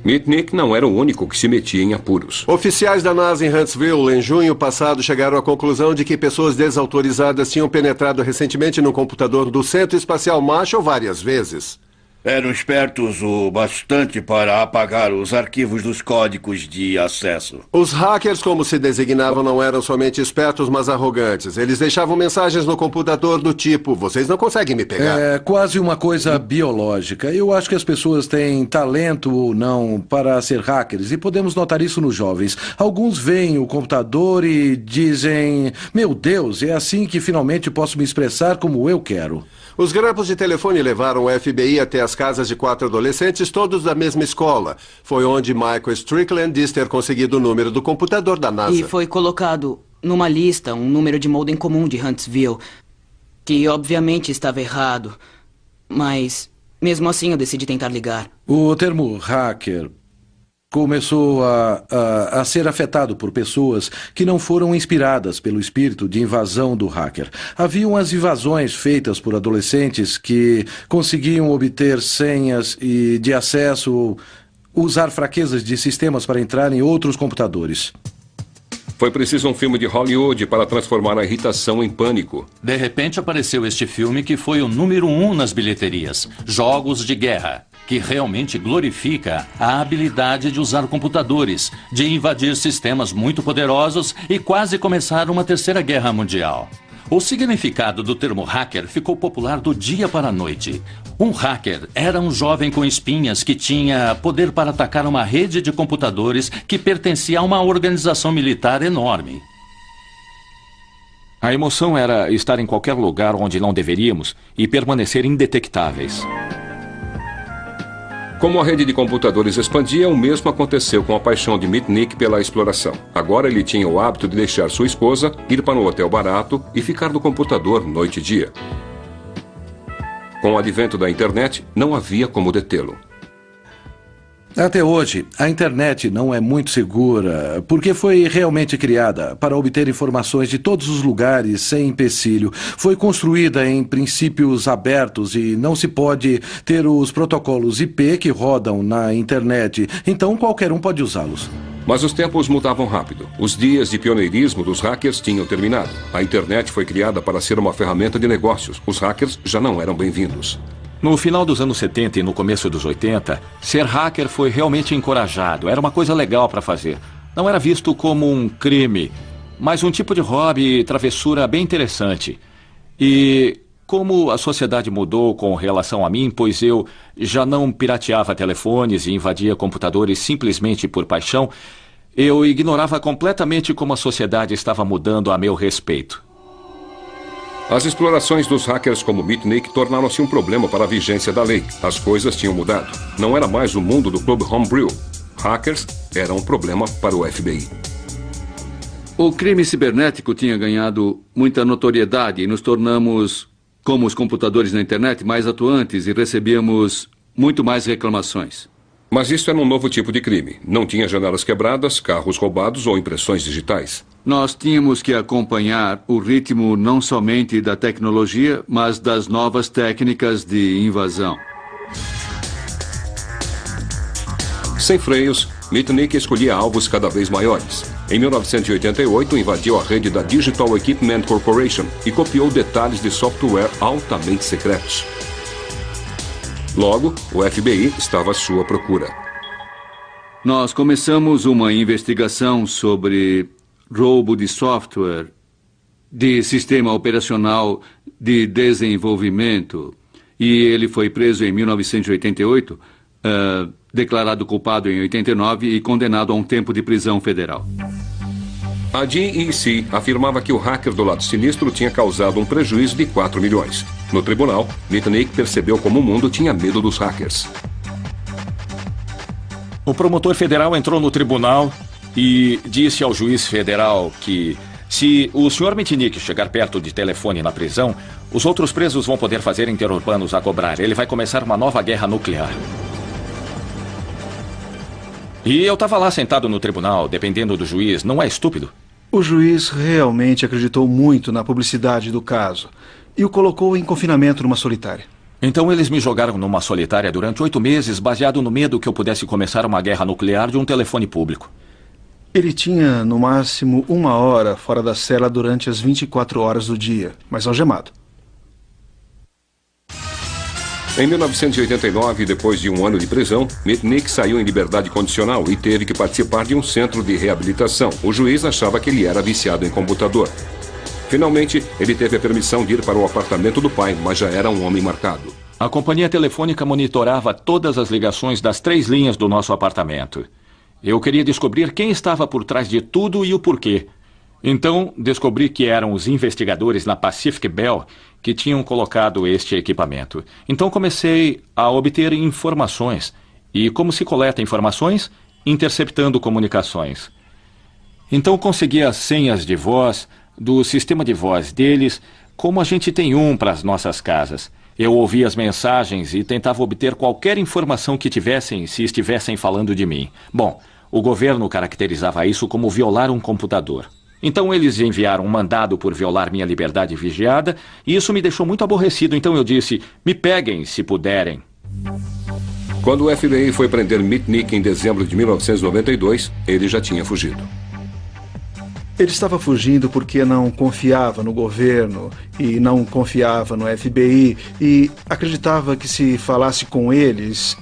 Speaker 1: Mitnick não era o único que se metia em apuros.
Speaker 11: Oficiais da NASA em Huntsville, em junho passado, chegaram à conclusão de que pessoas desautorizadas tinham penetrado recentemente no computador do Centro Espacial Marshall várias vezes.
Speaker 12: Eram espertos o bastante para apagar os arquivos dos códigos de acesso.
Speaker 11: Os hackers, como se designavam, não eram somente espertos, mas arrogantes. Eles deixavam mensagens no computador do tipo: vocês não conseguem me pegar.
Speaker 10: É quase uma coisa biológica. Eu acho que as pessoas têm talento ou não para ser hackers, e podemos notar isso nos jovens. Alguns veem o computador e dizem: meu Deus, é assim que finalmente posso me expressar como eu quero.
Speaker 11: Os grampos de telefone levaram o FBI até as casas de 4 adolescentes, todos da mesma escola. Foi onde Michael Strickland diz ter conseguido o número do computador da NASA.
Speaker 5: E foi colocado numa lista um número de modem comum de Huntsville, que obviamente estava errado, mas mesmo assim eu decidi tentar ligar.
Speaker 10: O termo hacker começou a ser afetado por pessoas que não foram inspiradas pelo espírito de invasão do hacker. Haviam as invasões feitas por adolescentes que conseguiam obter senhas e de acesso, usar fraquezas de sistemas para entrar em outros computadores.
Speaker 1: Foi preciso um filme de Hollywood para transformar a irritação em pânico.
Speaker 4: De repente apareceu este filme que foi o número 1 nas bilheterias, Jogos de Guerra, que realmente glorifica a habilidade de usar computadores, de invadir sistemas muito poderosos e quase começar uma terceira guerra mundial. O significado do termo hacker ficou popular do dia para a noite. Um hacker era um jovem com espinhas que tinha poder para atacar uma rede de computadores que pertencia a uma organização militar enorme.
Speaker 13: A emoção era estar em qualquer lugar onde não deveríamos e permanecer indetectáveis.
Speaker 1: Como a rede de computadores expandia, o mesmo aconteceu com a paixão de Mitnick pela exploração. Agora ele tinha o hábito de deixar sua esposa, ir para um hotel barato e ficar no computador noite e dia. Com o advento da internet, não havia como detê-lo.
Speaker 10: Até hoje, a internet não é muito segura, porque foi realmente criada para obter informações de todos os lugares sem empecilho. Foi construída em princípios abertos e não se pode ter os protocolos IP que rodam na internet, então qualquer um pode usá-los.
Speaker 1: Mas os tempos mudavam rápido. Os dias de pioneirismo dos hackers tinham terminado. A internet foi criada para ser uma ferramenta de negócios. Os hackers já não eram bem-vindos.
Speaker 13: No final dos anos 70 e no começo dos 80, ser hacker foi realmente encorajado. Era uma coisa legal para fazer. Não era visto como um crime, mas um tipo de hobby e travessura bem interessante. E como a sociedade mudou com relação a mim, pois eu já não pirateava telefones e invadia computadores simplesmente por paixão, eu ignorava completamente como a sociedade estava mudando a meu respeito.
Speaker 1: As explorações dos hackers como Mitnick tornaram-se um problema para a vigência da lei. As coisas tinham mudado. Não era mais o mundo do Clube Homebrew. Hackers eram um problema para o FBI.
Speaker 10: O crime cibernético tinha ganhado muita notoriedade e nos tornamos, como os computadores na internet, mais atuantes e recebíamos muito mais reclamações.
Speaker 1: Mas isso era um novo tipo de crime. Não tinha janelas quebradas, carros roubados ou impressões digitais.
Speaker 10: Nós tínhamos que acompanhar o ritmo não somente da tecnologia, mas das novas técnicas de invasão.
Speaker 1: Sem freios, Mitnick escolhia alvos cada vez maiores. Em 1988, invadiu a rede da Digital Equipment Corporation e copiou detalhes de software altamente secretos. Logo, o FBI estava à sua procura.
Speaker 10: Nós começamos uma investigação sobre roubo de software, de sistema operacional de desenvolvimento, e ele foi preso em 1988, declarado culpado em 89 e condenado a um tempo de prisão federal.
Speaker 1: A DEC afirmava que o hacker do lado sinistro tinha causado um prejuízo de 4 milhões. No tribunal, Mitnick percebeu como o mundo tinha medo dos hackers.
Speaker 13: O promotor federal entrou no tribunal e disse ao juiz federal que, se o Sr. Mitnick chegar perto de telefone na prisão, os outros presos vão poder fazer interurbanos a cobrar. Ele vai começar uma nova guerra nuclear. E eu estava lá sentado no tribunal, dependendo do juiz. Não é estúpido?
Speaker 14: O juiz realmente acreditou muito na publicidade do caso e o colocou em confinamento numa solitária.
Speaker 13: Então eles me jogaram numa solitária durante 8 meses, baseado no medo que eu pudesse começar uma guerra nuclear de um telefone público.
Speaker 14: Ele tinha, no máximo, 1 hora fora da cela durante as 24 horas do dia, mas algemado.
Speaker 1: Em 1989, depois de 1 ano de prisão, Mitnick saiu em liberdade condicional e teve que participar de um centro de reabilitação. O juiz achava que ele era viciado em computador. Finalmente, ele teve a permissão de ir para o apartamento do pai, mas já era um homem marcado.
Speaker 13: A companhia telefônica monitorava todas as ligações das 3 linhas do nosso apartamento. Eu queria descobrir quem estava por trás de tudo e o porquê. Então, descobri que eram os investigadores na Pacific Bell que tinham colocado este equipamento. Então, comecei a obter informações. E como se coleta informações? Interceptando comunicações. Então, consegui as senhas de voz do sistema de voz deles, como a gente tem um para as nossas casas. Eu ouvia as mensagens e tentava obter qualquer informação que tivessem se estivessem falando de mim. Bom, o governo caracterizava isso como violar um computador. Então eles enviaram um mandado por violar minha liberdade vigiada e isso me deixou muito aborrecido. Então eu disse, me peguem se puderem.
Speaker 1: Quando o FBI foi prender Mitnick em dezembro de 1992, ele já tinha fugido.
Speaker 14: Ele estava fugindo porque não confiava no governo e não confiava no FBI e acreditava que se falasse com eles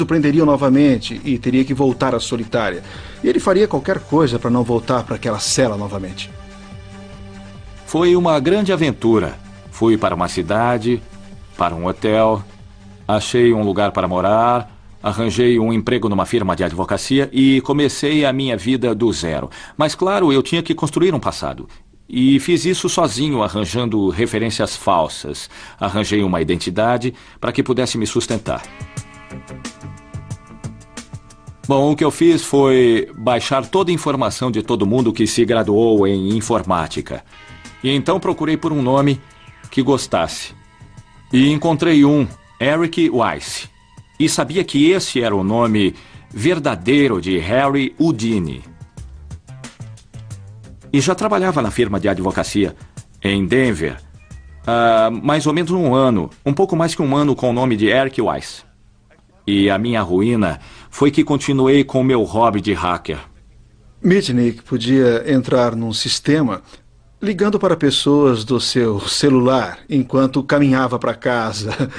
Speaker 14: o prenderiam novamente e teria que voltar à solitária. E ele faria qualquer coisa para não voltar para aquela cela novamente.
Speaker 13: Foi uma grande aventura. Fui para uma cidade, para um hotel, achei um lugar para morar, arranjei um emprego numa firma de advocacia e comecei a minha vida do zero. Mas, claro, eu tinha que construir um passado. E fiz isso sozinho, arranjando referências falsas. Arranjei uma identidade para que pudesse me sustentar. Bom, o que eu fiz foi baixar toda a informação de todo mundo que se graduou em informática. E então procurei por um nome que gostasse. E encontrei um, Eric Weiss. E sabia que esse era o nome verdadeiro de Harry Houdini. E já trabalhava na firma de advocacia em Denver há mais ou menos 1 ano, um pouco mais que 1 ano com o nome de Eric Weiss. E a minha ruína foi que continuei com o meu hobby de hacker.
Speaker 14: Mitnick podia entrar num sistema ligando para pessoas do seu celular enquanto caminhava para casa,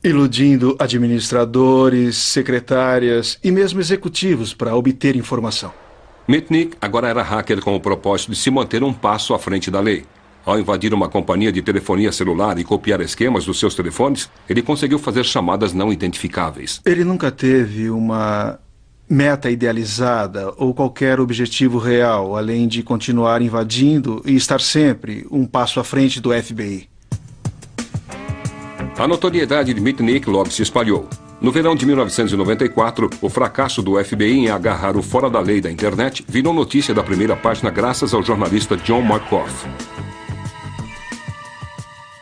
Speaker 14: iludindo administradores, secretárias e mesmo executivos para obter informação.
Speaker 1: Mitnick agora era hacker com o propósito de se manter um passo à frente da lei. Ao invadir uma companhia de telefonia celular e copiar esquemas dos seus telefones, ele conseguiu fazer chamadas não identificáveis.
Speaker 14: Ele nunca teve uma meta idealizada ou qualquer objetivo real, além de continuar invadindo e estar sempre um passo à frente do FBI.
Speaker 1: A notoriedade de Mitnick logo se espalhou. No verão de 1994, o fracasso do FBI em agarrar o fora da lei da internet virou notícia da primeira página graças ao jornalista John Markoff.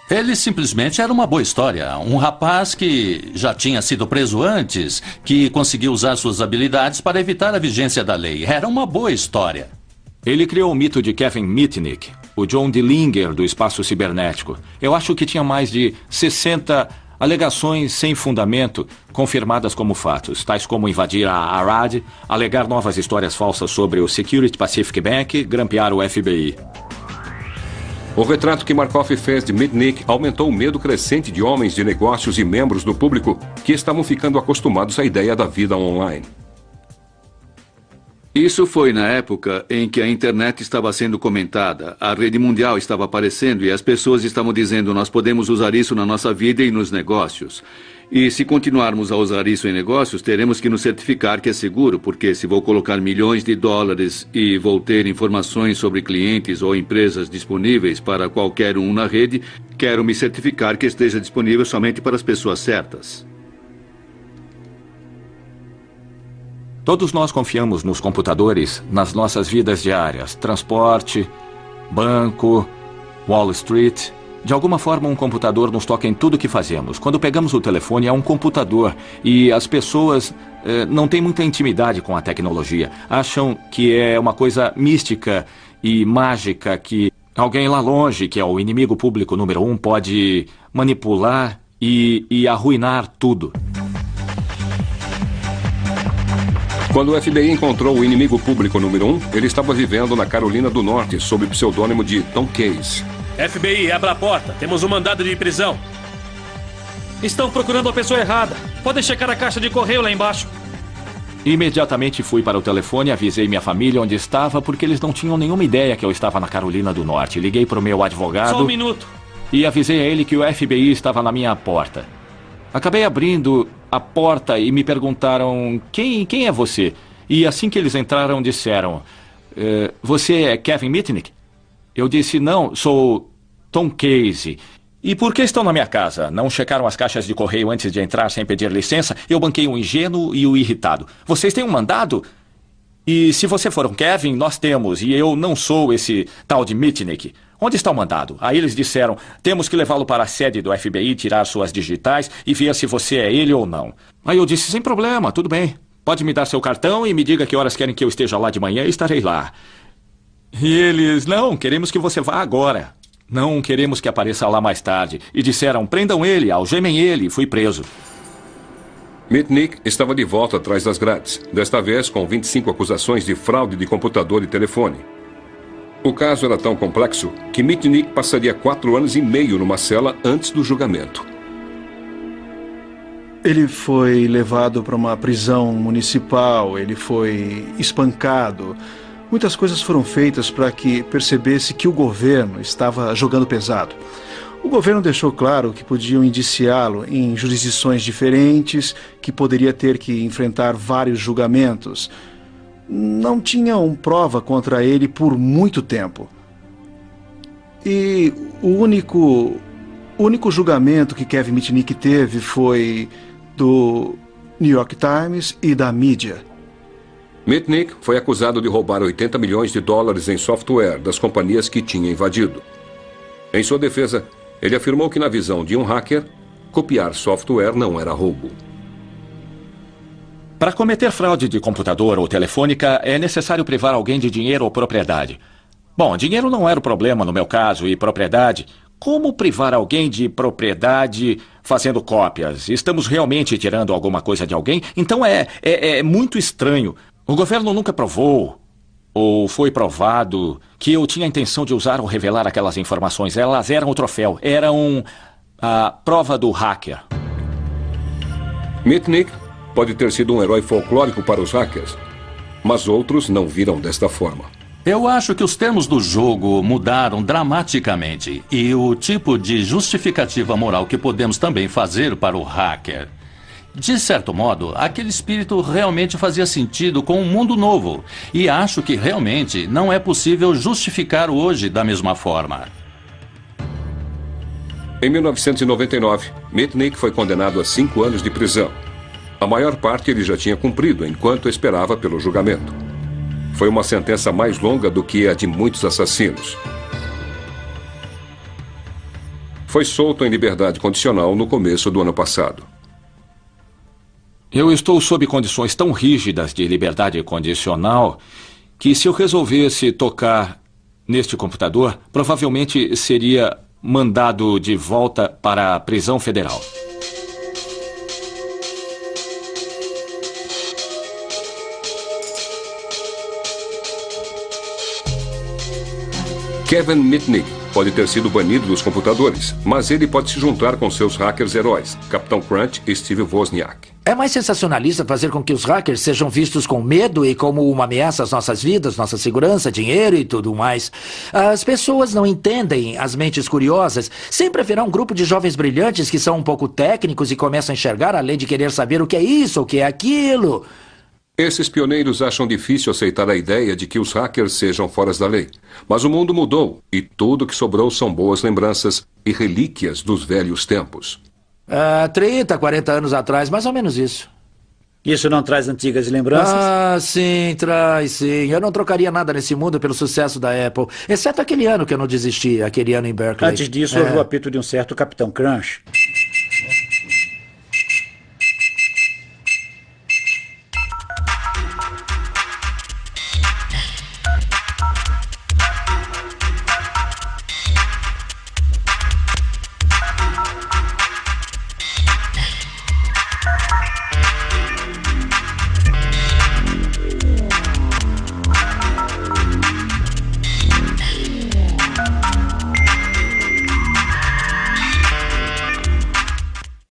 Speaker 4: Ele simplesmente era uma boa história. Um rapaz que já tinha sido preso antes, que conseguiu usar suas habilidades para evitar a vigência da lei. Era uma boa história.
Speaker 13: Ele criou o mito de Kevin Mitnick, o John Dillinger do espaço cibernético. Eu acho que tinha mais de 60 alegações sem fundamento, confirmadas como fatos, tais como invadir a Arad, alegar novas histórias falsas sobre o Security Pacific Bank, grampear o FBI.
Speaker 1: O retrato que Markoff fez de Mitnick aumentou o medo crescente de homens de negócios e membros do público que estavam ficando acostumados à ideia da vida online.
Speaker 15: Isso foi na época em que a internet estava sendo comentada, a rede mundial estava aparecendo e as pessoas estavam dizendo: nós podemos usar isso na nossa vida e nos negócios. E se continuarmos a usar isso em negócios, teremos que nos certificar que é seguro, porque se vou colocar milhões de dólares e vou ter informações sobre clientes ou empresas disponíveis para qualquer um na rede, quero me certificar que esteja disponível somente para as pessoas certas.
Speaker 13: Todos nós confiamos nos computadores nas nossas vidas diárias. Transporte, banco, Wall Street. De alguma forma, um computador nos toca em tudo que fazemos. Quando pegamos o telefone, é um computador. E as pessoas não têm muita intimidade com a tecnologia. Acham que é uma coisa mística e mágica que alguém lá longe, que é o inimigo público número 1, pode manipular e arruinar tudo.
Speaker 1: Quando o FBI encontrou o inimigo público número 1, ele estava vivendo na Carolina do Norte sob o pseudônimo de Tom Case.
Speaker 6: FBI, abra a porta. Temos um mandado de prisão.
Speaker 2: Estão procurando a pessoa errada. Podem checar a caixa de correio lá embaixo.
Speaker 13: Imediatamente fui para o telefone, avisei minha família onde estava, porque eles não tinham nenhuma ideia que eu estava na Carolina do Norte. Liguei para o meu advogado...
Speaker 2: Só um minuto.
Speaker 13: E avisei a ele que o FBI estava na minha porta. Acabei abrindo a porta e me perguntaram: quem é você? E assim que eles entraram, disseram: você é Kevin Mitnick? Eu disse: não, sou Tom Case. E por que estão na minha casa? Não checaram as caixas de correio antes de entrar sem pedir licença? Eu banquei o ingênuo e o irritado. Vocês têm um mandado? E se você for um Kevin, nós temos. E eu não sou esse tal de Mitnick. Onde está o mandado? Aí eles disseram: temos que levá-lo para a sede do FBI, tirar suas digitais e ver se você é ele ou não. Aí eu disse: sem problema, tudo bem. Pode me dar seu cartão e me diga que horas querem que eu esteja lá de manhã e estarei lá. E eles: não, queremos que você vá agora. Não queremos que apareça lá mais tarde. E disseram: prendam ele, algemem ele. E fui preso.
Speaker 1: Mitnick estava de volta atrás das grades, desta vez com 25 acusações de fraude de computador e telefone. O caso era tão complexo que Mitnick passaria 4 anos e meio numa cela antes do julgamento.
Speaker 14: Ele foi levado para uma prisão municipal, ele foi espancado. Muitas coisas foram feitas para que percebesse que o governo estava jogando pesado. O governo deixou claro que podiam indiciá-lo em jurisdições diferentes, que poderia ter que enfrentar vários julgamentos. Não tinham prova contra ele por muito tempo. E o único julgamento que Kevin Mitnick teve foi do New York Times e da mídia.
Speaker 1: Mitnick foi acusado de roubar 80 milhões de dólares em software das companhias que tinha invadido. Em sua defesa, ele afirmou que, na visão de um hacker, copiar software não era roubo.
Speaker 13: Para cometer fraude de computador ou telefônica, é necessário privar alguém de dinheiro ou propriedade. Bom, dinheiro não era o problema no meu caso, e propriedade. Como privar alguém de propriedade fazendo cópias? Estamos realmente tirando alguma coisa de alguém? Então é muito estranho. O governo nunca provou, ou foi provado, que eu tinha a intenção de usar ou revelar aquelas informações. Elas eram o troféu, eram a prova do hacker.
Speaker 1: Mitnick pode ter sido um herói folclórico para os hackers, mas outros não viram desta forma.
Speaker 4: Eu acho que os termos do jogo mudaram dramaticamente e o tipo de justificativa moral que podemos também fazer para o hacker. De certo modo, aquele espírito realmente fazia sentido com um mundo novo e acho que realmente não é possível justificar hoje da mesma forma.
Speaker 1: Em 1999, Mitnick foi condenado a 5 anos de prisão. A maior parte ele já tinha cumprido enquanto esperava pelo julgamento. Foi uma sentença mais longa do que a de muitos assassinos. Foi solto em liberdade condicional no começo do ano passado.
Speaker 13: Eu estou sob condições tão rígidas de liberdade condicional que se eu resolvesse tocar neste computador, provavelmente seria mandado de volta para a prisão federal.
Speaker 1: Kevin Mitnick pode ter sido banido dos computadores, mas ele pode se juntar com seus hackers heróis, Capitão Crunch e Steve Wozniak.
Speaker 2: É mais sensacionalista fazer com que os hackers sejam vistos com medo e como uma ameaça às nossas vidas, nossa segurança, dinheiro e tudo mais. As pessoas não entendem as mentes curiosas. Sempre haverá um grupo de jovens brilhantes que são um pouco técnicos e começam a enxergar além de querer saber o que é isso, o que é aquilo.
Speaker 1: Esses pioneiros acham difícil aceitar a ideia de que os hackers sejam fora da lei. Mas o mundo mudou e tudo que sobrou são boas lembranças e relíquias dos velhos tempos.
Speaker 2: 30, 40 anos atrás, mais ou menos isso.
Speaker 3: Isso não traz antigas lembranças?
Speaker 2: Sim, traz, sim. Eu não trocaria nada nesse mundo pelo sucesso da Apple, exceto aquele ano que eu não desisti, aquele ano em Berkeley.
Speaker 3: Antes disso, houve o apito de um certo Capitão Crunch.